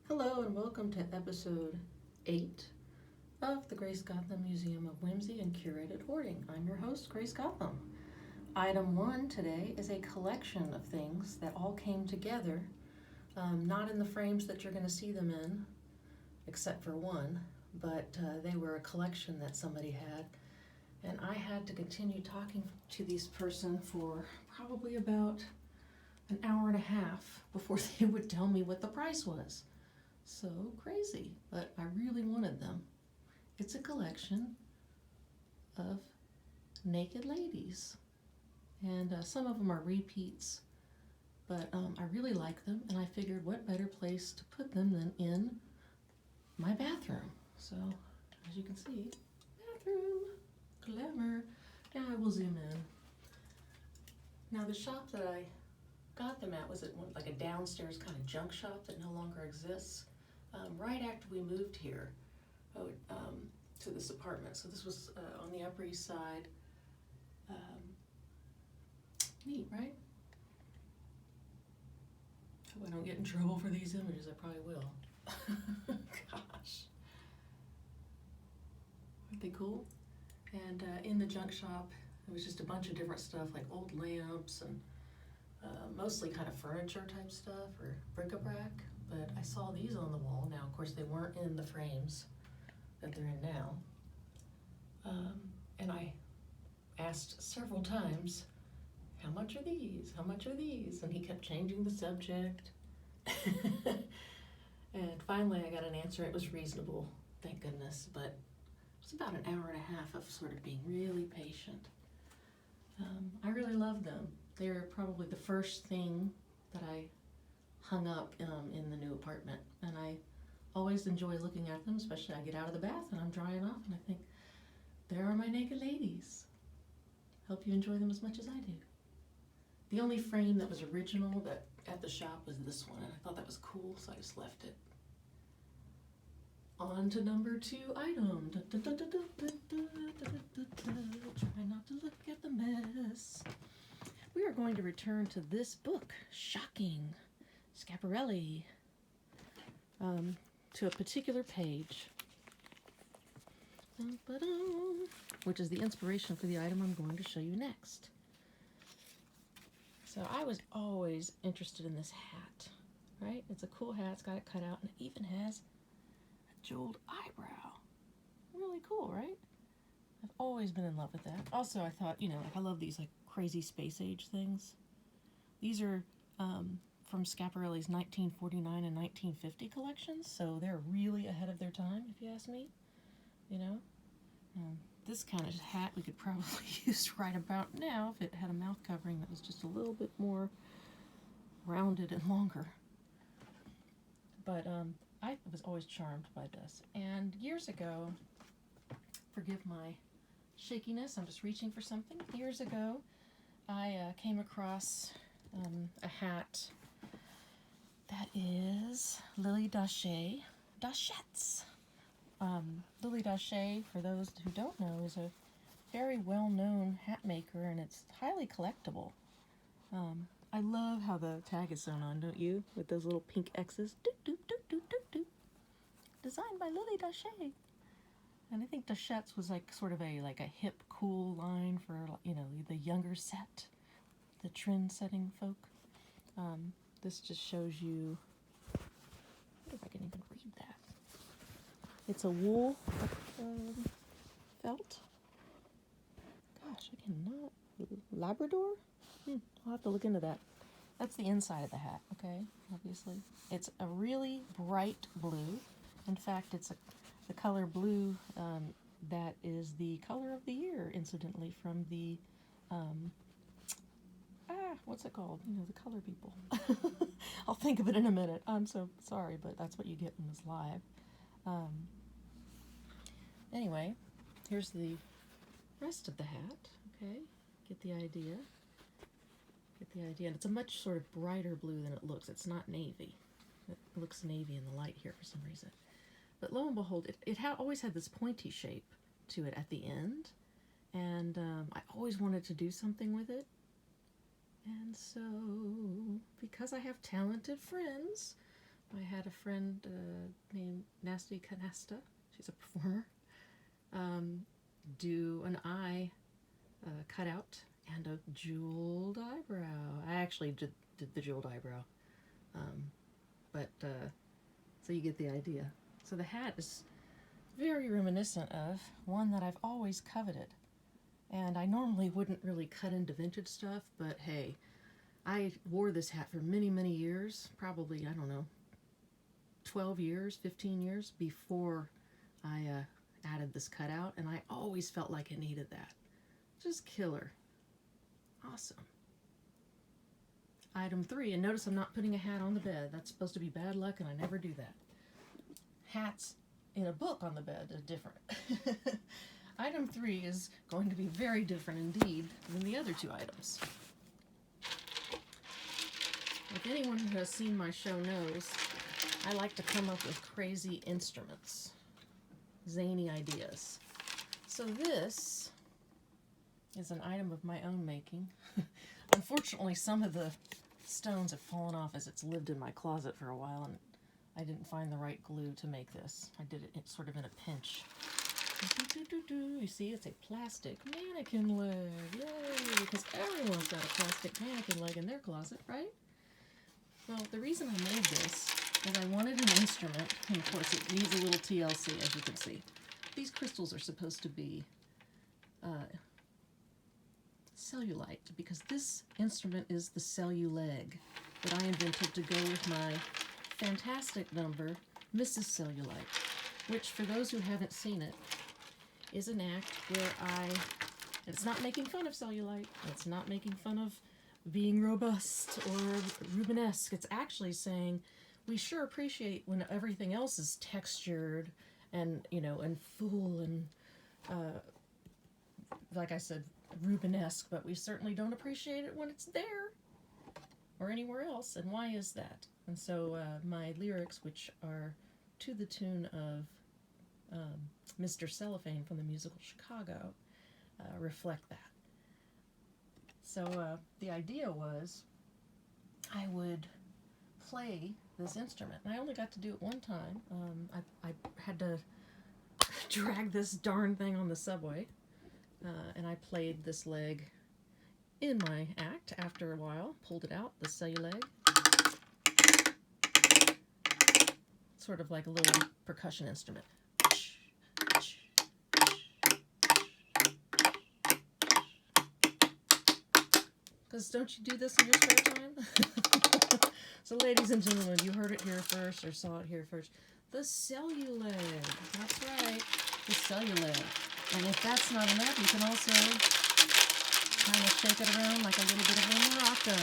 Hello and welcome to episode 8 of the Grace Gotham Museum of Whimsy and Curated Hoarding. I'm your host, Grace Gotham. Item 1 today is a collection of things that all came together, not in the frames that you're going to see them in, except for one, but they were a collection that somebody had. And I had to continue talking to this person for probably about an hour and a half before they would tell me what the price was. So crazy, but I really wanted them. It's a collection of naked ladies, and some of them are repeats, but I really like them, and I figured what better place to put them than in my bathroom. So as you can see, bathroom, clever. Now I will zoom in. Now the shop that I got them at was at like a downstairs kind of junk shop that no longer exists. Right after we moved here to this apartment. So this was on the Upper East Side. Neat, right? Hope I don't get in trouble for these images. I probably will. Gosh. Aren't they cool? And in the junk shop, it was just a bunch of different stuff like old lamps and mostly kind of furniture type stuff or bric-a-brac. But I saw these on the wall. Now, of course, they weren't in the frames that they're in now. And I asked several times, how much are these? How much are these? And he kept changing the subject. And finally, I got an answer. It was reasonable, thank goodness. But it was about an hour and a half of sort of being really patient. I really love them. They're probably the first thing that I hung up in the new apartment, and I always enjoy looking at them, especially I get out of the bath and I'm drying off and I think, there are my naked ladies. Hope you enjoy them as much as I do. The only frame that was original that at the shop was this one, and I thought that was cool, so I just left it. On to number 2 item. Try not to look at the mess. We are going to return to this book, Shocking, Schiaparelli, to a particular page, which is the inspiration for the item I'm going to show you next. So I was always interested in this hat, right? It's a cool hat, it's got it cut out, and it even has a jeweled eyebrow. Really cool, right? I've always been in love with that. Also, I thought, like I love these like crazy space age things. These are from Schiaparelli's 1949 and 1950 collections, so they're really ahead of their time, if you ask me. This kind of hat we could probably use right about now if it had a mouth covering that was just a little bit more rounded and longer. But I was always charmed by this. And years ago, forgive my shakiness, I'm just reaching for something. Years ago, I came across a hat that is Lily Dachette's. Lily Dachet, for those who don't know, is a very well-known hat maker, and it's highly collectible. I love how the tag is sewn on, don't you? With those little pink X's. Doot, doot, doot, doot, doot, doot. Designed by Lily Dachet. And I think Dachette's was like sort of a hip, cool line for, the younger set, the trend-setting folk. This just shows you, I wonder if I can even read that. It's a wool felt. Gosh, I cannot. Labrador? I'll have to look into that. That's the inside of the hat, okay, obviously. It's a really bright blue. In fact, it's the color blue that is the color of the year, incidentally, from the, what's it called? The color people. I'll think of it in a minute. I'm so sorry, but that's what you get when it's live. Anyway, here's the rest of the hat, okay? Get the idea. And it's a much sort of brighter blue than it looks. It's not navy. It looks navy in the light here for some reason. But lo and behold, it always had this pointy shape to it at the end. And I always wanted to do something with it. And so, because I have talented friends, I had a friend named Nasty Canasta, she's a performer, do an eye cutout and a jeweled eyebrow. I actually did the jeweled eyebrow, so you get the idea. So the hat is very reminiscent of one that I've always coveted. And I normally wouldn't really cut into vintage stuff, but hey, I wore this hat for many, many years, probably, I don't know, 12 years, 15 years before I added this cutout, and I always felt like I needed that. Just killer. Awesome. Item 3, and notice I'm not putting a hat on the bed. That's supposed to be bad luck, and I never do that. Hats in a book on the bed are different. Item 3 is going to be very different indeed than the other 2 items. If anyone who has seen my show knows, I like to come up with crazy instruments, zany ideas. So this is an item of my own making. Unfortunately, some of the stones have fallen off as it's lived in my closet for a while, and I didn't find the right glue to make this. I did it sort of in a pinch. You see, it's a plastic mannequin leg. Yay! Because everyone's got a plastic mannequin leg in their closet, right? Well, the reason I made this is I wanted an instrument, and of course it needs a little TLC, as you can see. These crystals are supposed to be cellulite, because this instrument is the celluleg that I invented to go with my fantastic number, Mrs. Cellulite, which, for those who haven't seen it, is an act where it's not making fun of cellulite, it's not making fun of being robust or Rubenesque. It's actually saying we sure appreciate when everything else is textured and, and full and, like I said, Rubenesque, but we certainly don't appreciate it when it's there or anywhere else. And why is that? And so my lyrics, which are to the tune of Mr. Cellophane from the musical Chicago, reflect that. So the idea was I would play this instrument, and I only got to do it one time. I had to drag this darn thing on the subway, and I played this leg in my act. After a while, pulled it out, the celluleg, sort of like a little percussion instrument. Because don't you do this in your spare time? So ladies and gentlemen, you heard it here first or saw it here first. The celluleg. That's right. The celluleg. And if that's not enough, you can also kind of shake it around like a little bit of a maraca.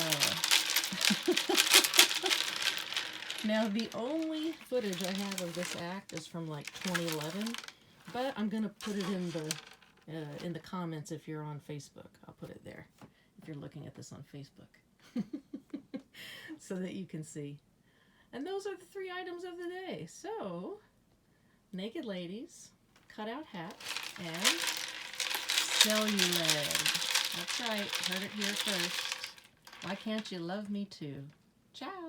Now, the only footage I have of this act is from like 2011, but I'm going to put it in the comments if you're on Facebook. I'll put it there if you're looking at this on Facebook so that you can see. And those are the 3 items of the day. So, naked ladies, cutout hat, and celluleg. That's right, heard it here first. Why can't you love me too? Ciao.